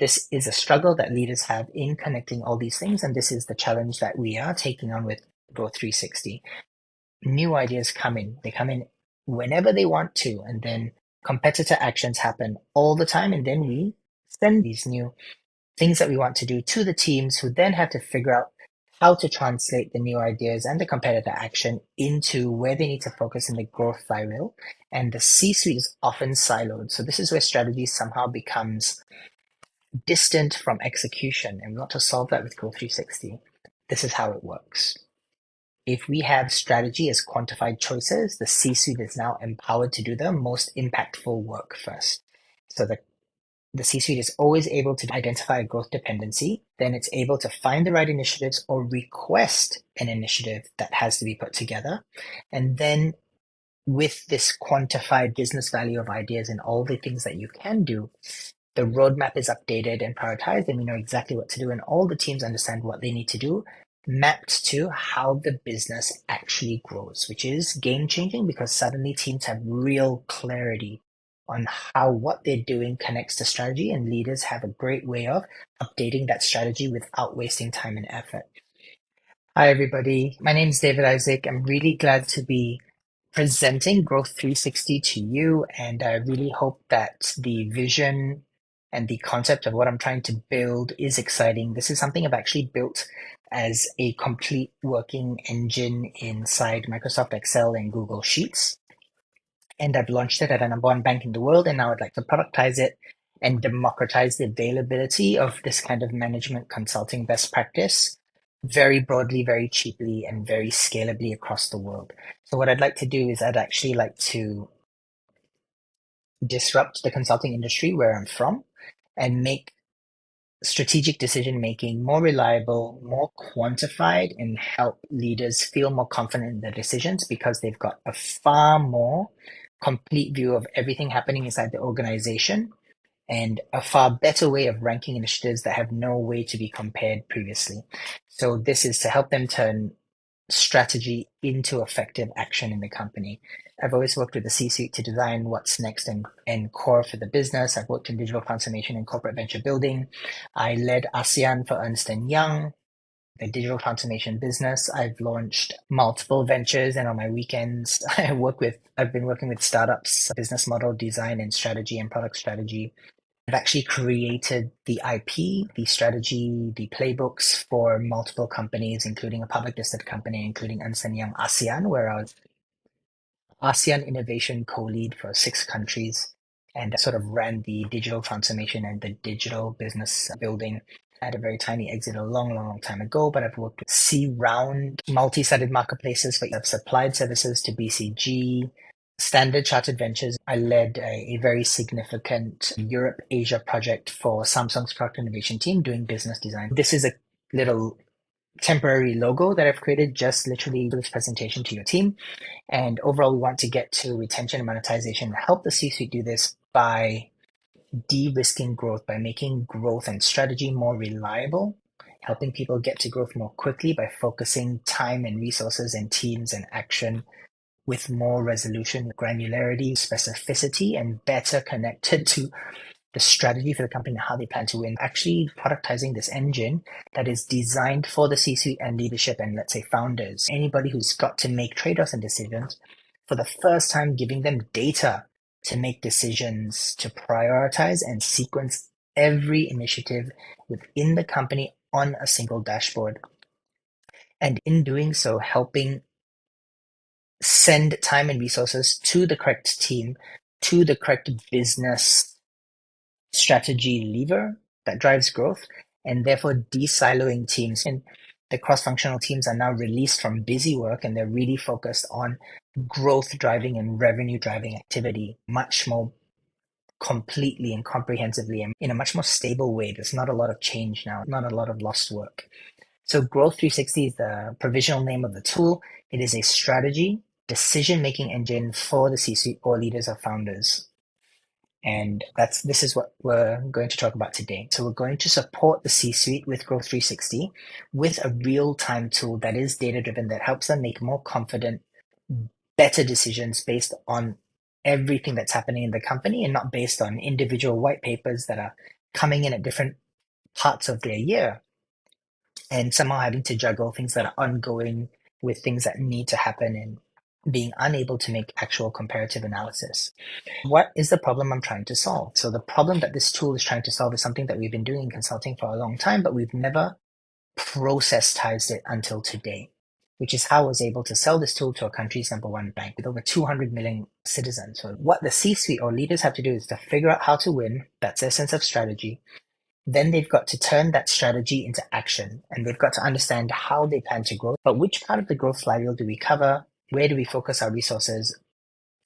This is a struggle that leaders have in connecting all these things, and this is the challenge that we are taking on with Growth360. New ideas come in. They come in whenever they want to, and then competitor actions happen all the time, and then we send these new things that we want to do to the teams, who then have to figure out how to translate the new ideas and the competitor action into where they need to focus in the growth flywheel. And the C-suite is often siloed. So this is where strategy somehow becomes distant from execution. And we want to solve that with Growth360. This is how it works. If we have strategy as quantified choices, the C-suite is now empowered to do the most impactful work first. So the C-suite is always able to identify a growth dependency, then it's able to find the right initiatives or request an initiative that has to be put together. And then with this quantified business value of ideas and all the things that you can do, the roadmap is updated and prioritized, and we know exactly what to do, and all the teams understand what they need to do, mapped to how the business actually grows, which is game changing because suddenly teams have real clarity on how what they're doing connects to strategy, and leaders have a great way of updating that strategy without wasting time and effort. Hi, everybody. My name is David Isaac. I'm really glad to be presenting Growth360 to you, and I really hope that the vision and the concept of what I'm trying to build is exciting. This is something I've actually built as a complete working engine inside Microsoft Excel and Google Sheets. And I've launched it at a #1 bank in the world, and now I'd like to productize it and democratize the availability of this kind of management consulting best practice very broadly, very cheaply, and very scalably across the world. So what I'd like to do is I'd actually like to disrupt the consulting industry where I'm from and make strategic decision making more reliable, more quantified, and help leaders feel more confident in their decisions because they've got a far more complete view of everything happening inside the organization and a far better way of ranking initiatives that have no way to be compared previously. So this is to help them turn strategy into effective action in the company. I've always worked with the C-suite to design what's next and core for the business. I've worked in digital transformation and corporate venture building. I led ASEAN for Ernst & Young, the digital transformation business. I've launched multiple ventures, and on my weekends, I've been working with startups, business model design and strategy and product strategy. I've actually created the IP, the strategy, the playbooks for multiple companies, including a public listed company, including Ernst & Young ASEAN, where I was ASEAN Innovation Co-Lead for 6 countries and sort of ran the digital transformation and the digital business building. I had a very tiny exit a long, long, long time ago, but I've worked with C-round multi-sided marketplaces for I've supplied services to BCG, Standard Chartered Ventures. I led a very significant Europe-Asia project for Samsung's product innovation team doing business design. This is a little temporary logo that I've created just literally for this presentation to your team. And overall, we want to get to retention and monetization, help the C-suite do this by de-risking growth, by making growth and strategy more reliable, helping people get to growth more quickly by focusing time and resources and teams and action with more resolution, granularity, specificity, and better connected to the strategy for the company and how they plan to win. Actually productizing this engine that is designed for the C-suite and leadership and, let's say, founders, anybody who's got to make trade-offs and decisions, for the first time giving them data to make decisions, to prioritize and sequence every initiative within the company on a single dashboard. And in doing so, helping send time and resources to the correct team, to the correct business strategy lever that drives growth, and therefore de-siloing teams. And the cross-functional teams are now released from busy work, and they're really focused on growth driving and revenue driving activity much more completely and comprehensively and in a much more stable way. There's not a lot of change now, not a lot of lost work. So Growth360 is the provisional name of the tool. It is a strategy, decision-making engine for the C-suite or leaders or founders. And this is what we're going to talk about today. So we're going to support the C-suite with Growth360 with a real-time tool that is data-driven, that helps them make more confident, better decisions based on everything that's happening in the company and not based on individual white papers that are coming in at different parts of their year and somehow having to juggle things that are ongoing with things that need to happen and being unable to make actual comparative analysis. What is the problem I'm trying to solve? So the problem that this tool is trying to solve is something that we've been doing in consulting for a long time, but we've never processized it until today, which is how I was able to sell this tool to a country's number one bank with over 200 million citizens. So what the C-suite or leaders have to do is to figure out how to win. That's their sense of strategy. Then they've got to turn that strategy into action, and they've got to understand how they plan to grow. But which part of the growth flywheel do we cover? Where do we focus our resources?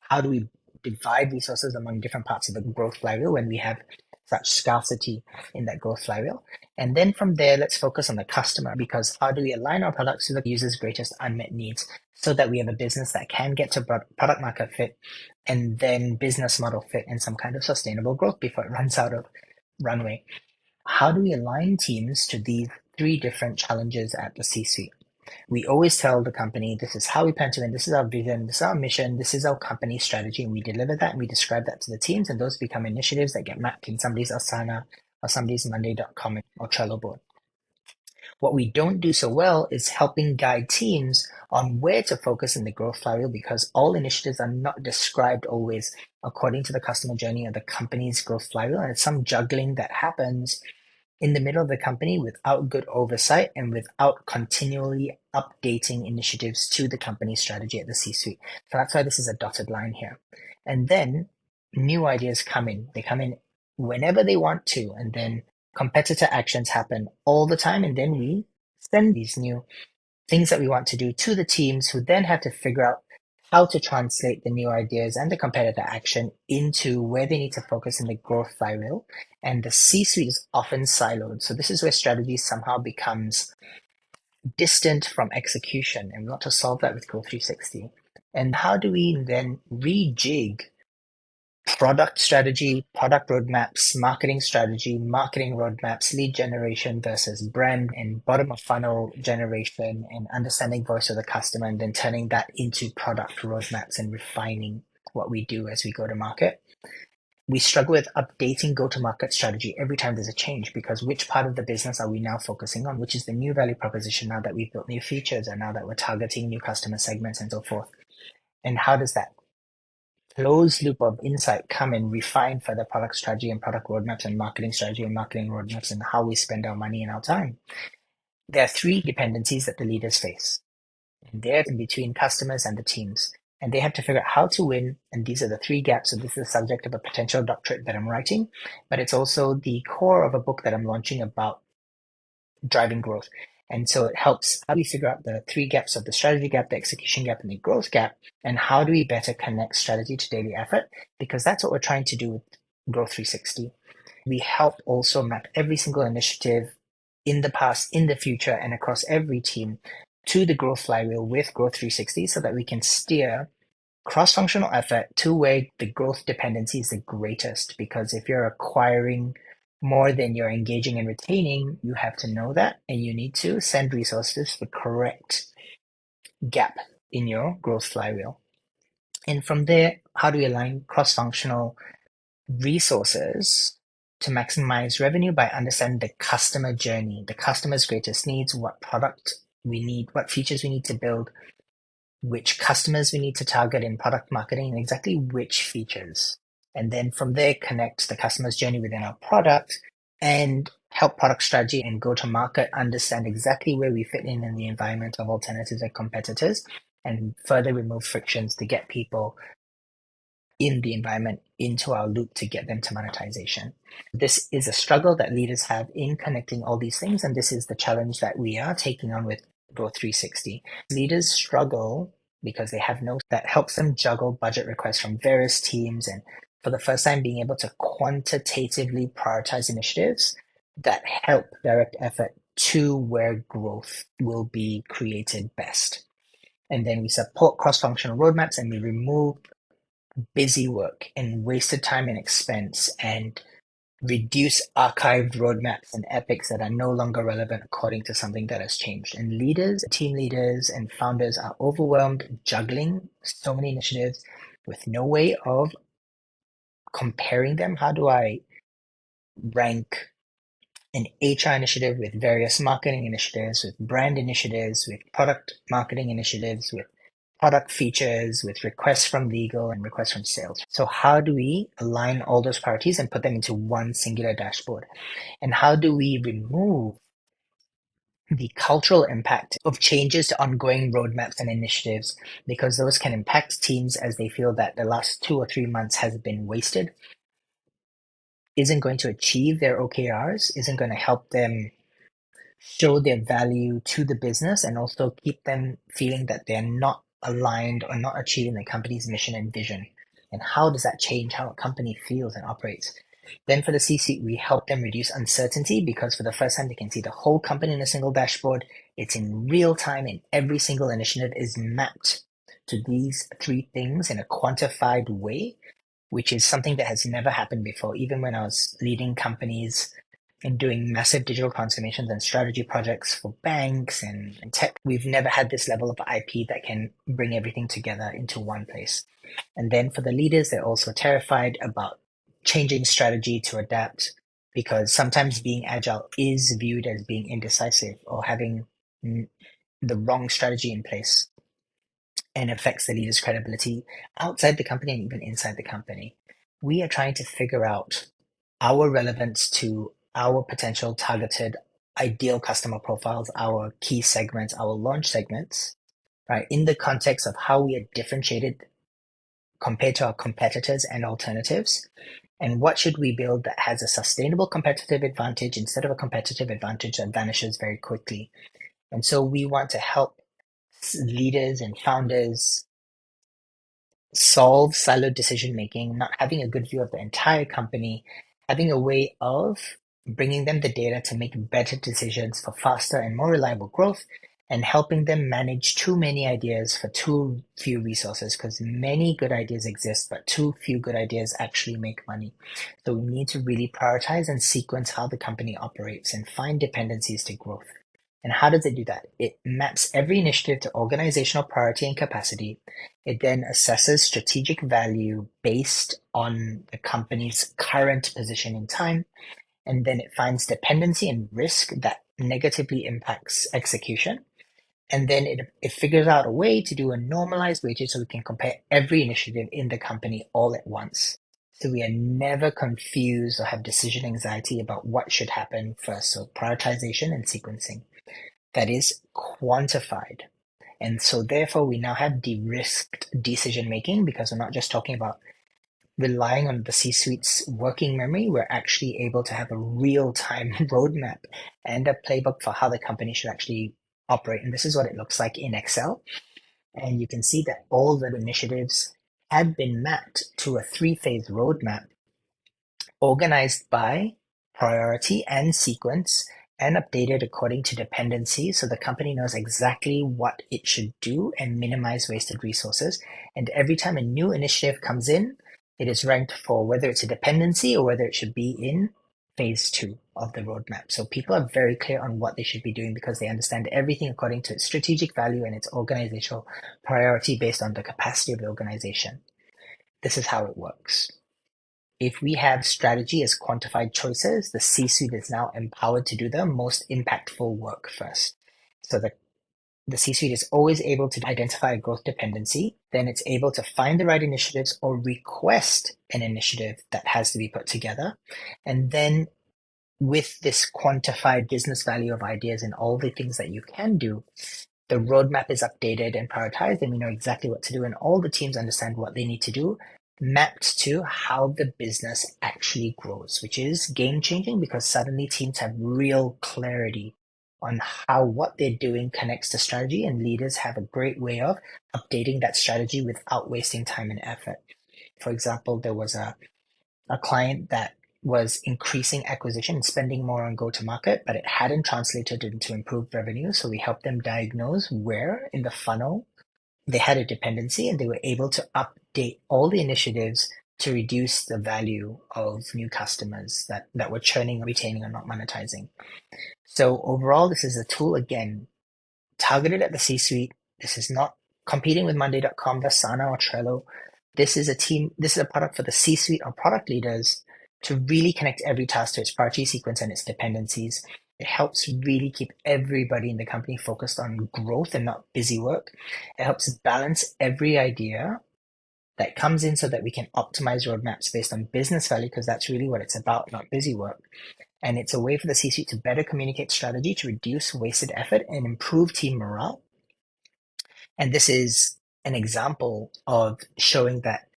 How do we divide resources among different parts of the growth flywheel when we have such scarcity in that growth flywheel? And then from there, let's focus on the customer, because how do we align our products to the user's greatest unmet needs so that we have a business that can get to product market fit and then business model fit and some kind of sustainable growth before it runs out of runway? How do we align teams to these three different challenges at the C-suite? We always tell the company, this is how we plan to win, this is our vision, this is our mission, this is our company strategy, and we deliver that and we describe that to the teams, and those become initiatives that get mapped in somebody's Asana or somebody's Monday.com or Trello board. What we don't do so well is helping guide teams on where to focus in the growth flywheel, because all initiatives are not described always according to the customer journey or the company's growth flywheel, and it's some juggling that happens in the middle of the company without good oversight and without continually updating initiatives to the company strategy at the C-suite. So that's why this is a dotted line here. And then new ideas come in. They come in whenever they want to, and then competitor actions happen all the time. And then we send these new things that we want to do to the teams, who then have to figure out how to translate the new ideas and the competitor action into where they need to focus in the growth flywheel. And the C-suite is often siloed. So this is where strategy somehow becomes distant from execution. And we want to solve that with Growth360. And how do we then rejig product strategy, product roadmaps, marketing strategy, marketing roadmaps, lead generation versus brand, and bottom of funnel generation, and understanding voice of the customer, and then turning that into product roadmaps and refining what we do as we go to market? We struggle with updating go-to-market strategy every time there's a change, because which part of the business are we now focusing on? Which is the new value proposition now that we've built new features and now that we're targeting new customer segments and so forth? And how does that closed loop of insight come and refine further product strategy and product roadmaps and marketing strategy and marketing roadmaps and how we spend our money and our time? There are three dependencies that the leaders face, and they're in between customers and the teams. And they have to figure out how to win. And these are the three gaps. So this is the subject of a potential doctorate that I'm writing, but it's also the core of a book that I'm launching about driving growth. And so it helps how we figure out the three gaps of the strategy gap, the execution gap, and the growth gap, and how do we better connect strategy to daily effort, because that's what we're trying to do with Growth360. We help also map every single initiative in the past, in the future, and across every team to the growth flywheel with Growth360, so that we can steer cross-functional effort to where the growth dependency is the greatest. Because if you're acquiring more than you're engaging and retaining, you have to know that, and you need to send resources to the correct gap in your growth flywheel. And from there, how do we align cross-functional resources to maximize revenue? By understanding the customer journey, the customer's greatest needs, what product we need, what features we need to build, which customers we need to target in product marketing, and exactly which features. And then from there, connect the customer's journey within our product and help product strategy and go to market understand exactly where we fit in the environment of alternatives and competitors, and further remove frictions to get people in the environment into our loop to get them to monetization. This is a struggle that leaders have in connecting all these things, and this is the challenge that we are taking on with Growth360. Leaders struggle because they have no that helps them juggle budget requests from various teams, and for the first time being able to quantitatively prioritize initiatives that help direct effort to where growth will be created best. And then we support cross-functional roadmaps, and we remove busy work and wasted time and expense, and reduce archived roadmaps and epics that are no longer relevant according to something that has changed. And leaders, team leaders, and founders are overwhelmed juggling so many initiatives with no way of comparing them. How do I rank an HR initiative with various marketing initiatives, with brand initiatives, with product marketing initiatives, with product features, with requests from legal and requests from sales. So how do we align all those priorities and put them into one singular dashboard? And how do we remove the cultural impact of changes to ongoing roadmaps and initiatives, because those can impact teams as they feel that the last 2 or 3 months has been wasted, isn't going to achieve their OKRs, isn't going to help them show their value to the business, and also keep them feeling that they're not aligned or not achieving the company's mission and vision. And how does that change how a company feels and operates? Then for the C-suite, we help them reduce uncertainty, because for the first time they can see the whole company in a single dashboard. It's in real time, and every single initiative is mapped to these three things in a quantified way, which is something that has never happened before. Even when I was leading companies and doing massive digital transformations and strategy projects for banks and tech, we've never had this level of IP that can bring everything together into one place. And then for the leaders, they're also terrified about changing strategy to adapt, because sometimes being agile is viewed as being indecisive or having the wrong strategy in place, and affects the leader's credibility outside the company and even inside the company. We are trying to figure out our relevance to our potential targeted ideal customer profiles, our key segments, our launch segments, right, in the context of how we are differentiated compared to our competitors and alternatives. And what should we build that has a sustainable competitive advantage instead of a competitive advantage that vanishes very quickly? And so we want to help leaders and founders solve siloed decision making, not having a good view of the entire company, having a way of bringing them the data to make better decisions for faster and more reliable growth, and helping them manage too many ideas for too few resources, because many good ideas exist, but too few good ideas actually make money. So we need to really prioritize and sequence how the company operates and find dependencies to growth. And how does it do that? It maps every initiative to organizational priority and capacity. It then assesses strategic value based on the company's current position in time. And then it finds dependency and risk that negatively impacts execution. And then it figures out a way to do a normalized weightage so we can compare every initiative in the company all at once. So we are never confused or have decision anxiety about what should happen first. So prioritization and sequencing that is quantified. And so therefore we now have de-risked decision making, because we're not just talking about relying on the C-suite's working memory. We're actually able to have a real-time roadmap and a playbook for how the company should actually operate. And this is what it looks like in Excel. And you can see that all the initiatives have been mapped to a 3-phase roadmap organized by priority and sequence, and updated according to dependency, so the company knows exactly what it should do and minimize wasted resources. And every time a new initiative comes in, it is ranked for whether it's a dependency or whether it should be in phase 2 of the roadmap. So people are very clear on what they should be doing, because they understand everything according to its strategic value and its organizational priority based on the capacity of the organization. This is how it works. If we have strategy as quantified choices, the C-suite is now empowered to do the most impactful work first. So the C-suite is always able to identify a growth dependency. Then it's able to find the right initiatives or request an initiative that has to be put together. And then with this quantified business value of ideas and all the things that you can do, the roadmap is updated and prioritized, and we know exactly what to do, and all the teams understand what they need to do, mapped to how the business actually grows, which is game changing, because suddenly teams have real clarity on how what they're doing connects to strategy, and leaders have a great way of updating that strategy without wasting time and effort. For example, there was a client that was increasing acquisition and spending more on go-to-market, but it hadn't translated into improved revenue. So we helped them diagnose where in the funnel they had a dependency, and they were able to update all the initiatives to reduce the value of new customers that were churning, retaining, or not monetizing. So overall, this is a tool, again, targeted at the C-suite. This is not competing with Monday.com, Asana, or Trello. This is a product for the C-suite or product leaders to really connect every task to its priority sequence and its dependencies. It helps really keep everybody in the company focused on growth and not busy work. It helps balance every idea that comes in so that we can optimize roadmaps based on business value, because that's really what it's about, not busy work. And it's a way for the C-suite to better communicate strategy, to reduce wasted effort and improve team morale. And this is an example of showing that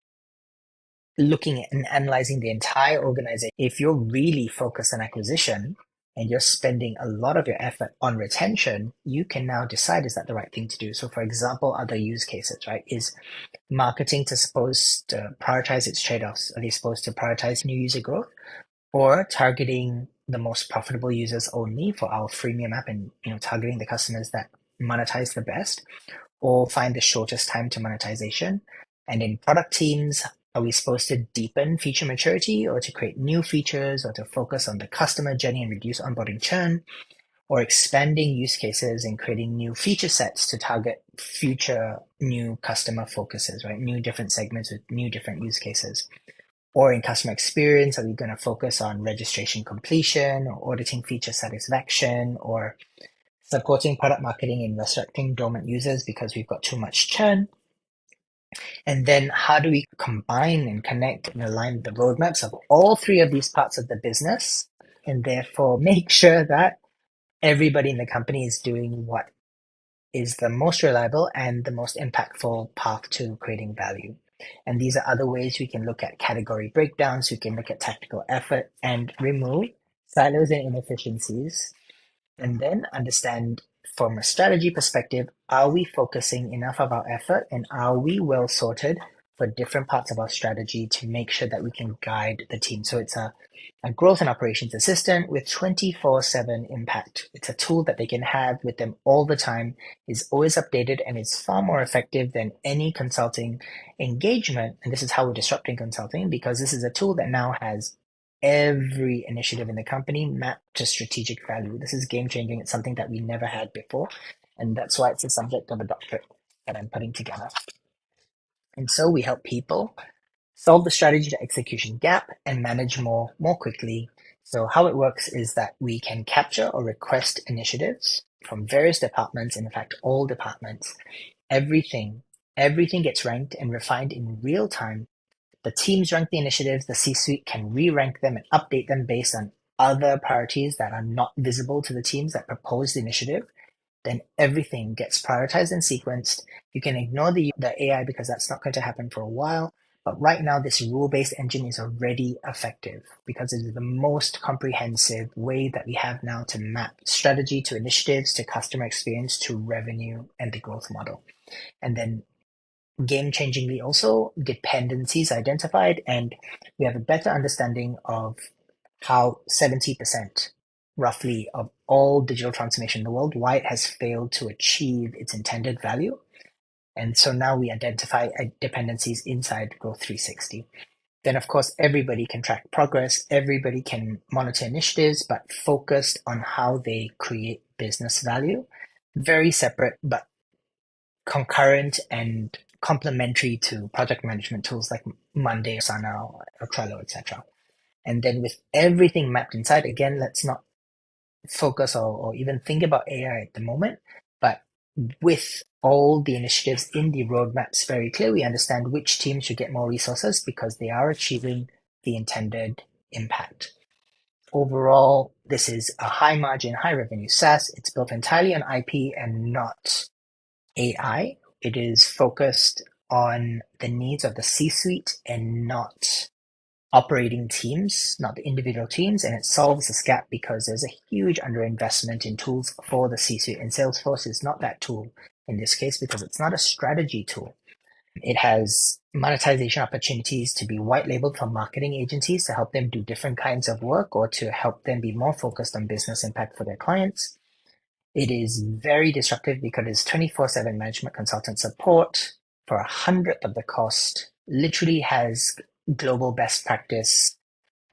looking at and analyzing the entire organization, if you're really focused on acquisition and you're spending a lot of your effort on retention, you can now decide, is that the right thing to do? So for example, other use cases, right? Is marketing supposed to prioritize its trade-offs? Are they supposed to prioritize new user growth, or targeting the most profitable users only for our freemium app and targeting the customers that monetize the best, or find the shortest time to monetization? And in product teams, are we supposed to deepen feature maturity, or to create new features, or to focus on the customer journey and reduce onboarding churn, or expanding use cases and creating new feature sets to target future new customer focuses, right? New different segments with new different use cases. Or in customer experience, are we going to focus on registration completion, or auditing feature satisfaction, or supporting product marketing and resurrecting dormant users because we've got too much churn? And then how do we combine and connect and align the roadmaps of all three of these parts of the business, and therefore make sure that everybody in the company is doing what is the most reliable and the most impactful path to creating value? And these are other ways we can look at category breakdowns, we can look at tactical effort and remove silos and inefficiencies, and then understand from a strategy perspective, are we focusing enough of our effort and are we well sorted for different parts of our strategy to make sure that we can guide the team? So it's a growth and operations assistant with 24/7 impact. It's a tool that they can have with them all the time, is always updated, and it's far more effective than any consulting engagement. And this is how we're disrupting consulting, because this is a tool that now has every initiative in the company mapped to strategic value. This is game changing. It's something that we never had before. And that's why it's the subject of a doctorate that I'm putting together. And so we help people solve the strategy to execution gap and manage more quickly. So how it works is that we can capture or request initiatives from various departments, in fact, all departments. Everything gets ranked and refined in real time. The teams rank the initiatives, the C-suite can re-rank them and update them based on other priorities that are not visible to the teams that propose the initiative. Then everything gets prioritized and sequenced. You can ignore the AI because that's not going to happen for a while. But right now, this rule-based engine is already effective because it is the most comprehensive way that we have now to map strategy to initiatives, to customer experience, to revenue and the growth model. And then game-changingly also, dependencies identified, and we have a better understanding of how 70% roughly of all digital transformation in the world, why it has failed to achieve its intended value. And so now we identify dependencies inside Growth360. Then of course, everybody can track progress, everybody can monitor initiatives, but focused on how they create business value. Very separate, but concurrent and complementary to project management tools like Monday, Asana, or Trello, etc. And then with everything mapped inside, again, let's not focus or even think about AI at the moment, but with all the initiatives in the roadmaps very clear, we understand which teams should get more resources because they are achieving the intended impact. Overall, this is a high margin, high revenue SaaS. It's built entirely on IP and not AI. It is focused on the needs of the C-suite and not operating teams, not the individual teams, and it solves this gap because there's a huge underinvestment in tools for the C-suite, and Salesforce is not that tool in this case because it's not a strategy tool. It has monetization opportunities to be white labeled for marketing agencies to help them do different kinds of work or to help them be more focused on business impact for their clients. It is very disruptive because it's 24/7 management consultant support for 100th of the cost, literally has global best practice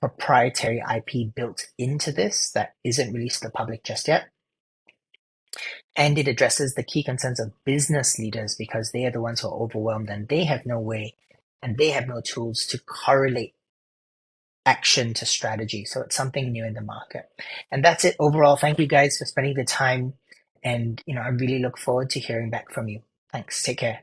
proprietary IP built into this that isn't released to the public just yet. And it addresses the key concerns of business leaders because they are the ones who are overwhelmed and they have no way and they have no tools to correlate action to strategy. So it's something new in the market. And that's it overall. Thank you guys for spending the time. And I really look forward to hearing back from you. Thanks. Take care.